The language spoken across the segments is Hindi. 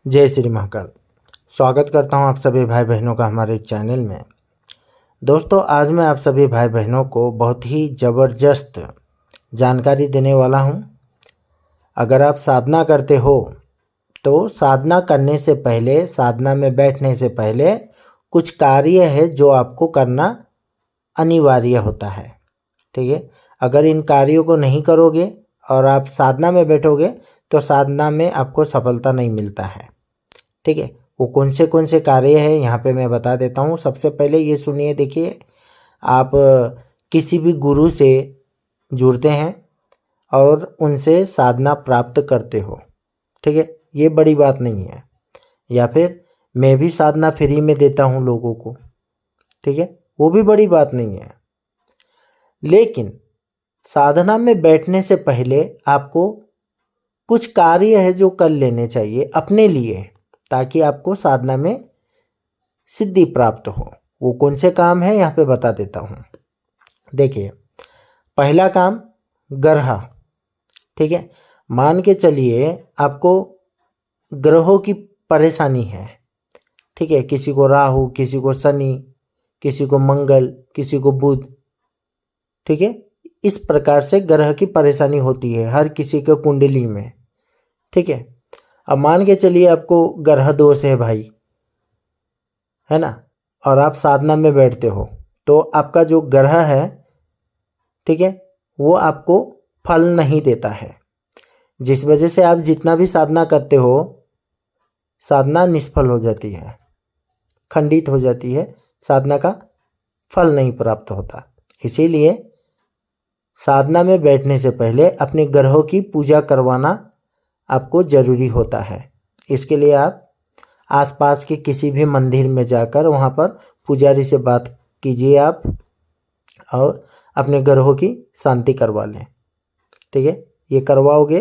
जय श्री महाकाल। स्वागत करता हूं आप सभी भाई बहनों का हमारे चैनल में। दोस्तों, आज मैं आप सभी भाई बहनों को बहुत ही ज़बरदस्त जानकारी देने वाला हूं। अगर आप साधना करते हो तो साधना करने से पहले, साधना में बैठने से पहले कुछ कार्य है जो आपको करना अनिवार्य होता है। ठीक है, अगर इन कार्यों को नहीं करोगे और आप साधना में बैठोगे तो साधना में आपको सफलता नहीं मिलता है। ठीक है, वो कौन से कार्य है यहाँ पे मैं बता देता हूँ। सबसे पहले ये सुनिए, देखिए, आप किसी भी गुरु से जुड़ते हैं और उनसे साधना प्राप्त करते हो। ठीक है, ये बड़ी बात नहीं है। या फिर मैं भी साधना फ्री में देता हूँ लोगों को। ठीक है, वो भी बड़ी बात नहीं है। लेकिन साधना में बैठने से पहले आपको कुछ कार्य है जो कर लेने चाहिए अपने लिए, ताकि आपको साधना में सिद्धि प्राप्त हो। वो कौन से काम है यहाँ पे बता देता हूँ। देखिए, पहला काम ग्रह। ठीक है, मान के चलिए आपको ग्रहों की परेशानी है। ठीक है, किसी को राहु, किसी को शनि, किसी को मंगल, किसी को बुध। ठीक है, इस प्रकार से ग्रह की परेशानी होती है हर किसी के कुंडली में। ठीक है, अब मान के चलिए आपको ग्रह दोष है भाई, है ना, और आप साधना में बैठते हो तो आपका जो ग्रह है, ठीक है, वो आपको फल नहीं देता है, जिस वजह से आप जितना भी साधना करते हो साधना निष्फल हो जाती है, खंडित हो जाती है, साधना का फल नहीं प्राप्त होता। इसीलिए साधना में बैठने से पहले अपने ग्रहों की पूजा करवाना आपको जरूरी होता है। इसके लिए आप आसपास के किसी भी मंदिर में जाकर वहाँ पर पुजारी से बात कीजिए आप, और अपने ग्रहों की शांति करवा लें। ठीक है, ये करवाओगे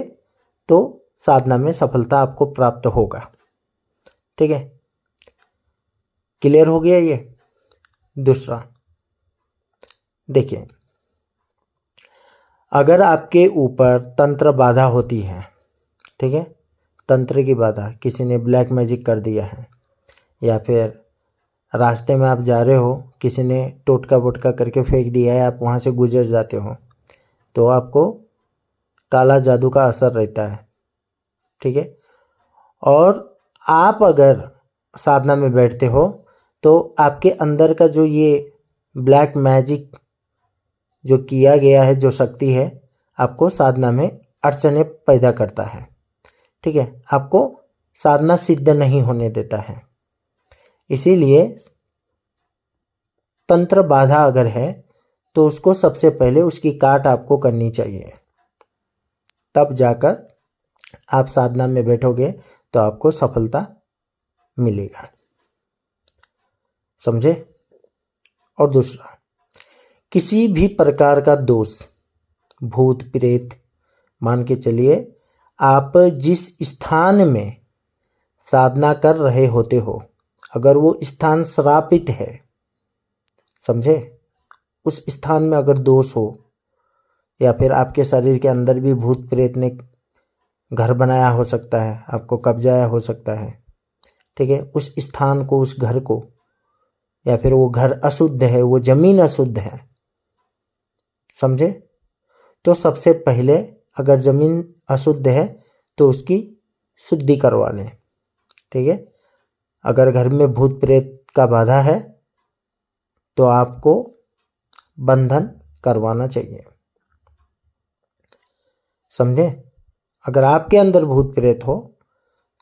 तो साधना में सफलता आपको प्राप्त होगा। ठीक है, क्लियर हो गया ये। दूसरा, देखिए, अगर आपके ऊपर तंत्र बाधा होती है, ठीक है, तंत्र की बाधा, किसी ने ब्लैक मैजिक कर दिया है, या फिर रास्ते में आप जा रहे हो, किसी ने टोटका वोटका करके फेंक दिया है, आप वहाँ से गुजर जाते हो, तो आपको काला जादू का असर रहता है। ठीक है, और आप अगर साधना में बैठते हो तो आपके अंदर का जो ये ब्लैक मैजिक जो किया गया है, जो शक्ति है, आपको साधना में अड़चने पैदा करता है। ठीक है, आपको साधना सिद्ध नहीं होने देता है। इसीलिए तंत्र बाधा अगर है तो उसको सबसे पहले उसकी काट आपको करनी चाहिए, तब जाकर आप साधना में बैठोगे तो आपको सफलता मिलेगा। समझे। और दूसरा, किसी भी प्रकार का दोष, भूत प्रेत, मान के चलिए आप जिस स्थान में साधना कर रहे होते हो, अगर वो स्थान श्रापित है, समझे, उस स्थान में अगर दोष हो, या फिर आपके शरीर के अंदर भी भूत प्रेत ने घर बनाया हो सकता है, आपको कब्जाया हो सकता है। ठीक है, उस स्थान को, उस घर को, या फिर वो घर अशुद्ध है, वो जमीन अशुद्ध है, समझे, तो सबसे पहले अगर जमीन अशुद्ध है तो उसकी शुद्धि करवा लें। ठीक है, अगर घर में भूत प्रेत का बाधा है तो आपको बंधन करवाना चाहिए। समझे, अगर आपके अंदर भूत प्रेत हो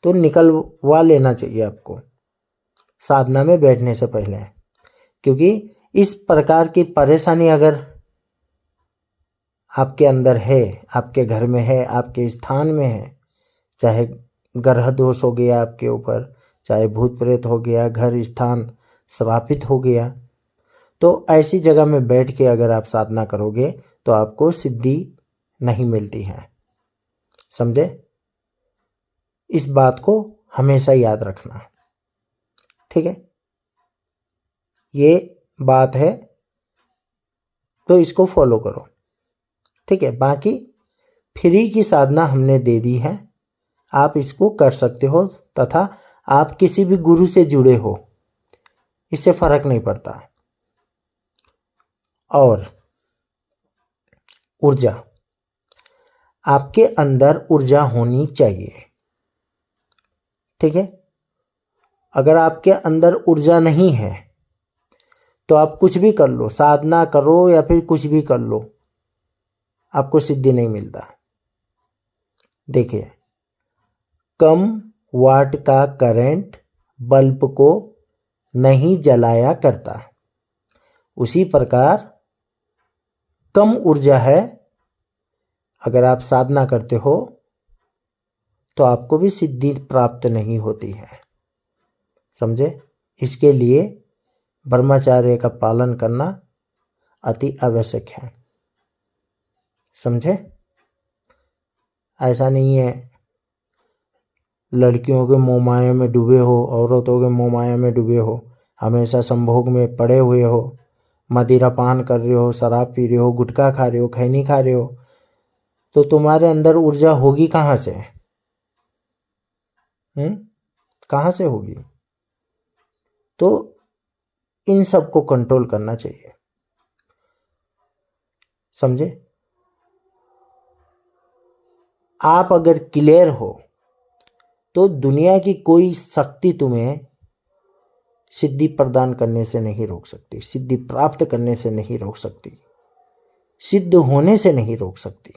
तो निकलवा लेना चाहिए आपको साधना में बैठने से पहले, क्योंकि इस प्रकार की परेशानी अगर आपके अंदर है, आपके घर में है, आपके स्थान में है, चाहे ग्रह दोष हो गया आपके ऊपर, चाहे भूत प्रेत हो गया, घर स्थान श्रापित हो गया, तो ऐसी जगह में बैठ के अगर आप साधना करोगे तो आपको सिद्धि नहीं मिलती है। समझे, इस बात को हमेशा याद रखना। ठीक है, ये बात है तो इसको फॉलो करो। ठीक है, बाकी फ्री की साधना हमने दे दी है, आप इसको कर सकते हो, तथा आप किसी भी गुरु से जुड़े हो, इससे फर्क नहीं पड़ता। और ऊर्जा, आपके अंदर ऊर्जा होनी चाहिए, ठीक है। अगर आपके अंदर ऊर्जा नहीं है तो आप कुछ भी कर लो, साधना करो या फिर कुछ भी कर लो, आपको सिद्धि नहीं मिलता। देखिए, कम वाट का करंट बल्ब को नहीं जलाया करता, उसी प्रकार कम ऊर्जा है, अगर आप साधना करते हो तो आपको भी सिद्धि प्राप्त नहीं होती है, समझे। इसके लिए ब्रह्मचर्य का पालन करना अति आवश्यक है, समझे। ऐसा नहीं है लड़कियों के मोह माया में डूबे हो, औरतों के मोह माया में डूबे हो, हमेशा संभोग में पड़े हुए हो, मदिरा पान कर रहे हो, शराब पी रहे हो, गुटखा खा रहे हो, खैनी खा रहे हो, तो तुम्हारे अंदर ऊर्जा होगी कहाँ से? कहाँ से होगी? तो इन सब को कंट्रोल करना चाहिए, समझे। आप अगर क्लियर हो तो दुनिया की कोई शक्ति तुम्हें सिद्धि प्रदान करने से नहीं रोक सकती, सिद्धि प्राप्त करने से नहीं रोक सकती, सिद्ध होने से नहीं रोक सकती,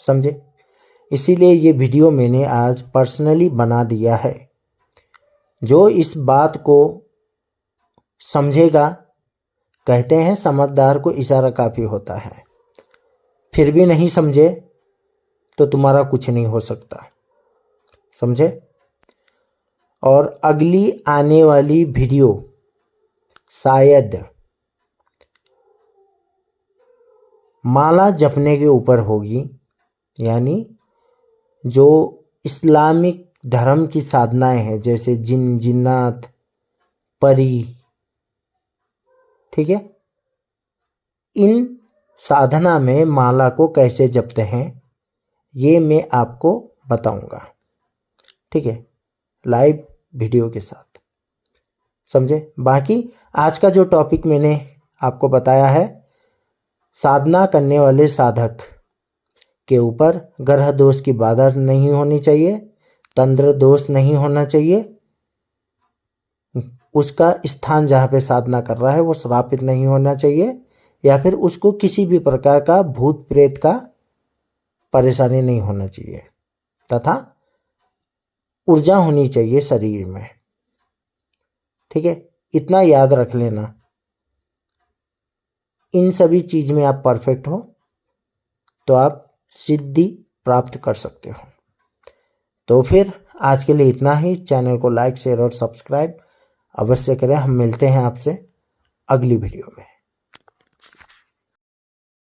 समझे। इसीलिए ये वीडियो मैंने आज पर्सनली बना दिया है। जो इस बात को समझेगा, कहते हैं समझदार को इशारा काफ़ी होता है, फिर भी नहीं समझे तो तुम्हारा कुछ नहीं हो सकता, समझे। और अगली आने वाली वीडियो शायद माला जपने के ऊपर होगी, यानी जो इस्लामिक धर्म की साधनाएं हैं, जैसे जिन जिन्नात परी, ठीक है, इन साधना में माला को कैसे जपते हैं ये मैं आपको बताऊंगा, ठीक है, लाइव वीडियो के साथ, समझे। बाकी आज का जो टॉपिक मैंने आपको बताया है, साधना करने वाले साधक के ऊपर ग्रह दोष की बाधा नहीं होनी चाहिए, तंत्र दोष नहीं होना चाहिए, उसका स्थान जहाँ पे साधना कर रहा है वो श्रापित नहीं होना चाहिए, या फिर उसको किसी भी प्रकार का भूत प्रेत का परेशानी नहीं होना चाहिए, तथा ऊर्जा होनी चाहिए शरीर में, ठीक है। इतना याद रख लेना, इन सभी चीज में आप परफेक्ट हो तो आप सिद्धि प्राप्त कर सकते हो। तो फिर आज के लिए इतना ही। चैनल को लाइक, शेयर और सब्सक्राइब अवश्य करें। हम मिलते हैं आपसे अगली वीडियो में।